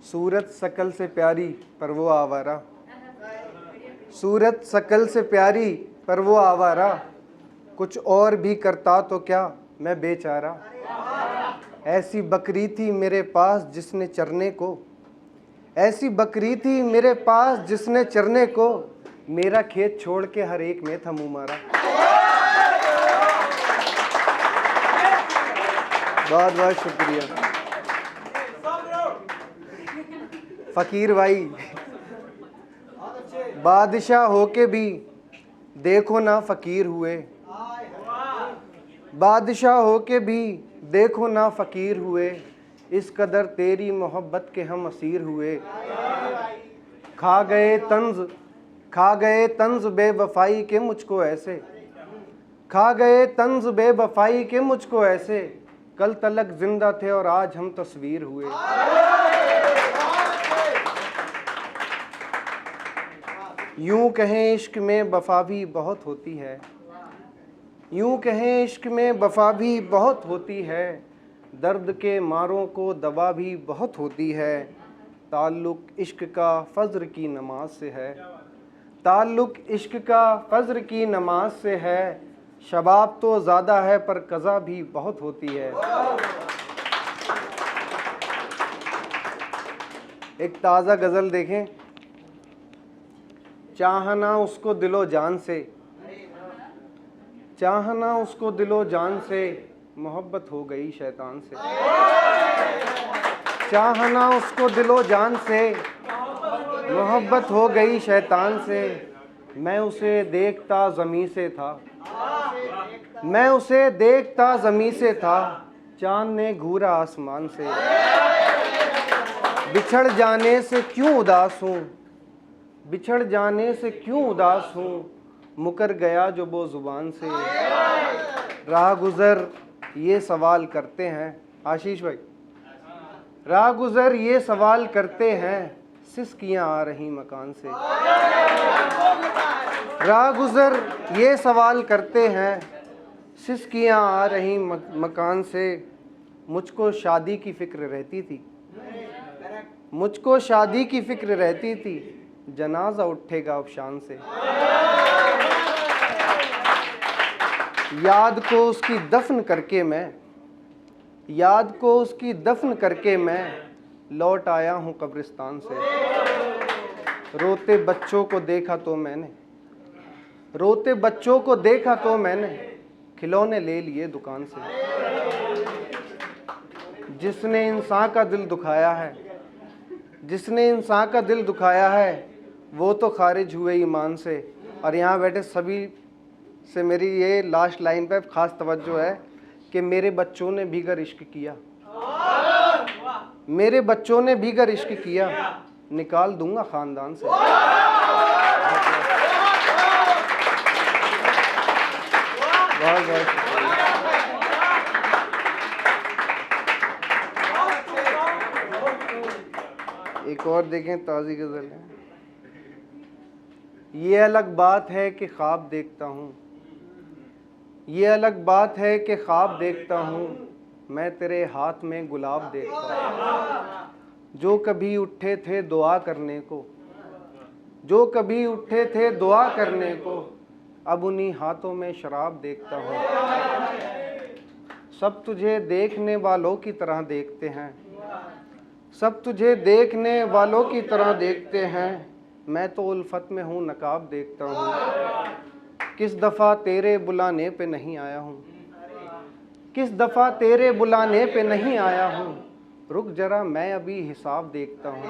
सूरत शकल से प्यारी पर वो आवारा, सूरत शकल से प्यारी पर वो आवारा, कुछ और भी करता तो क्या मैं बेचारा। ऐसी बकरी थी मेरे पास जिसने चरने को, ऐसी बकरी थी मेरे पास जिसने चरने को, मेरा खेत छोड़ के हर एक में था मुँह मारा। बहुत बहुत शुक्रिया फकीर भाई। बादशाह होके भी देखो ना फकीर हुए, बादशाह होके भी देखो ना फकीर हुए, इस कदर तेरी मोहब्बत के हम असीर हुए। खा गए तंज बेवफाई के मुझको ऐसे, खा गए तंज बेवफाई के मुझको ऐसे, कल तलक जिंदा थे और आज हम तस्वीर हुए। यूं कहें इश्क में वफा भी बहुत होती है, यूं कहें इश्क में वफा भी बहुत होती है, दर्द के मारों को दवा भी बहुत होती है। ताल्लुक इश्क का फज्र की नमाज से है, ताल्लुक इश्क का फज्र की नमाज से है, शबाब तो ज़्यादा है पर कज़ा भी बहुत होती है। एक ताज़ा गज़ल देखें। चाहना उसको दिलो जान से, चाहना उसको दिलो जान से, मोहब्बत हो गई शैतान से। चाहना उसको दिलो जान से, मोहब्बत हो गई शैतान से। मैं उसे देखता ज़मीं से था, मैं उसे देखता ज़मीं से था, चाँद ने घूरा आसमान से। बिछड़ जाने से क्यों उदास हूँ, बिछड़ जाने से क्यों उदास हूँ, मुकर गया जो वो ज़ुबान से। राह गुज़र ये सवाल करते हैं, आशीष भाई, राह गुज़र ये सवाल करते हैं, सिसकियाँ आ रही मकान से। राह गुज़र ये सवाल करते हैं, सिसकियाँ आ रही मकान से। मुझको शादी की फ़िक्र रहती थी, मुझको शादी की फ़िक्र रहती थी, जनाजा उठेगा अब शान से। याद को उसकी दफन करके मैं, याद को उसकी दफन करके मैं लौट आया हूँ कब्रिस्तान से। रोते बच्चों को देखा तो मैंने, रोते बच्चों को देखा तो मैंने, खिलौने ले लिए दुकान से। जिसने इंसान का दिल दुखाया है, जिसने इंसान का दिल दुखाया है, वो तो खारिज हुए ईमान से। और यहाँ बैठे सभी से मेरी ये लास्ट लाइन पे ख़ास तवज्जो है कि मेरे बच्चों ने भी गर इश्क किया, मेरे बच्चों ने भी गर इश्क किया, निकाल दूंगा ख़ानदान से। बहुत बहुत एक और देखें, ताज़ी गज़ल है। ये अलग बात है कि ख्वाब देखता हूँ, ये अलग बात है कि ख्वाब देखता हूँ, मैं तेरे हाथ में गुलाब देखता हूँ। जो कभी उठे थे दुआ करने को, जो कभी उठे थे दुआ करने को, अब उन्हीं हाथों में शराब देखता हूँ। सब तुझे देखने वालों की तरह देखते हैं, सब तुझे देखने वालों की तरह देखते हैं, मैं तो उल्फत में हूँ नकाब देखता हूँ। किस दफ़ा तेरे बुलाने पे नहीं आया हूँ, किस दफ़ा तेरे बुलाने पे नहीं आया हूँ, रुक जरा मैं अभी हिसाब देखता हूँ।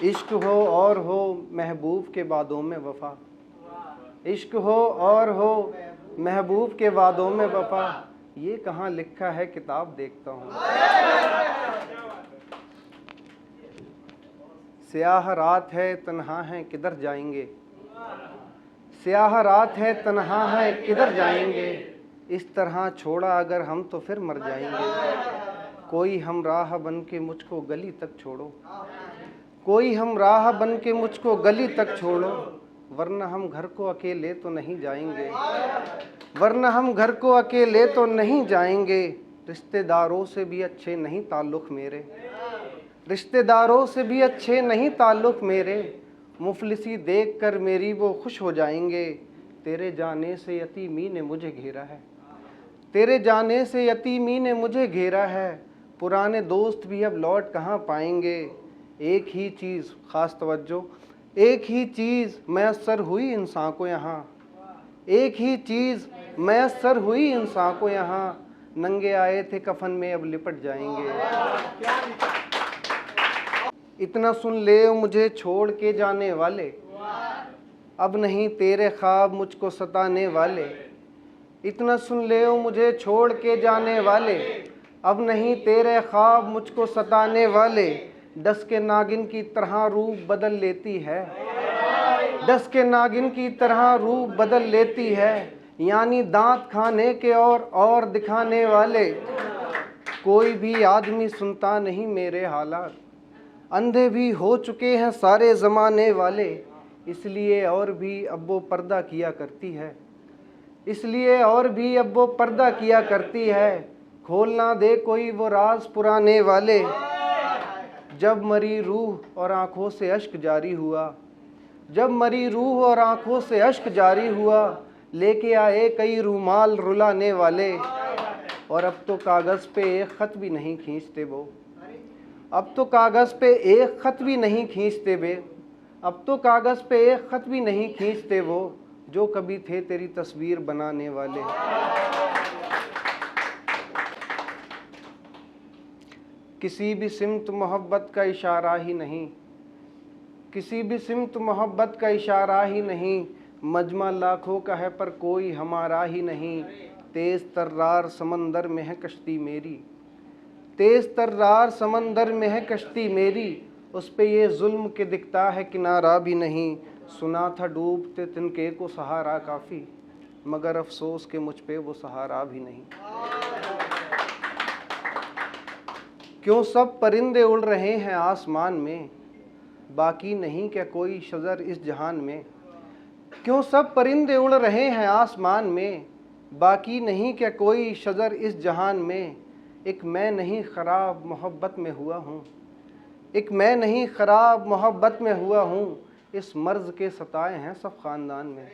इश्क हो और हो महबूब के वादों में वफ़ा, इश्क हो और हो महबूब के वादों में वफ़ा, ये कहाँ लिखा है किताब देखता हूँ। स्याह रात है तन्हा है किधर जाएंगे, स्याह रात है तन्हा है किधर जाएंगे, इस तरह छोड़ा अगर हम तो फिर मर जाएंगे। कोई हम राह बन के मुझको गली तक छोड़ो, कोई हम राह बन के मुझको गली तक छोड़ो, वरना हम घर को अकेले तो नहीं जाएंगे, वरना हम घर को अकेले तो नहीं जाएंगे। रिश्तेदारों से भी अच्छे नहीं ताल्लुक़ मेरे, रिश्तेदारों से भी अच्छे नहीं ताल्लुक़ मेरे। मुफलिसी देख कर मेरी वो खुश हो जाएंगे। तेरे जाने से यतीमी ने मुझे घेरा है, तेरे जाने से यतीमी ने मुझे घेरा है। पुराने दोस्त भी अब लौट कहाँ पाएंगे। एक ही चीज़ ख़ास तवज्जो, एक ही चीज़ मैसर हुई इंसान को यहाँ, एक ही चीज़ मैसर हुई इंसान को यहाँ। नंगे आए थे कफन में अब लिपट जाएंगे। इतना सुन ले मुझे छोड़ के जाने वाले, अब नहीं तेरे ख्वाब मुझको सताने वाले। इतना सुन ले मुझे छोड़ के जाने वाले, अब नहीं तेरे ख्वाब मुझको सताने वाले। डस के नागिन की तरह रूप बदल लेती है, डस के नागिन की तरह रूप बदल लेती है। यानी दांत खाने के और दिखाने वाले। कोई भी आदमी सुनता नहीं मेरे हालात, अंधे भी हो चुके हैं सारे ज़माने वाले। इसलिए और भी अब वो पर्दा किया करती है, इसलिए और भी अब वो पर्दा किया करती है। खोलना दे कोई वो राज पुराने वाले। जब मरी रूह और आँखों से अश्क जारी हुआ, जब मरी रूह और आँखों से अश्क जारी हुआ। लेके आए कई रूमाल रुलाने वाले। और अब तो कागज़ पे एक ख़त भी नहीं खींचते वो, अब तो कागज़ पे एक ख़त भी नहीं खींचते वे। अब तो कागज़ पे एक ख़त भी नहीं खींचते वो, जो कभी थे तेरी तस्वीर बनाने वाले। किसी भी सिमत मोहब्बत का इशारा ही नहीं, किसी भी सिमत मोहब्बत का इशारा ही नहीं। मजमा लाखों का है पर कोई हमारा ही नहीं। तेज़ तर्रार समंदर में है कश्ती मेरी, तेज़ तर्रार समंदर में है कश्ती मेरी। उस पे ये जुल्म के दिखता है किनारा भी नहीं। सुना था डूबते तिनके को सहारा काफ़ी, मगर अफसोस के मुझ पे वो सहारा भी नहीं। क्यों सब परिंदे उड़ रहे हैं आसमान में, बाकी नहीं क्या कोई शजर इस जहान में। क्यों सब परिंदे उड़ रहे हैं आसमान में, बाकी नहीं क्या कोई शजर इस जहान में। एक मैं नहीं ख़राब मोहब्बत में हुआ हूँ, एक मैं नहीं ख़राब मोहब्बत में हुआ हूँ। इस मर्ज़ के सताए हैं सब ख़ानदान में।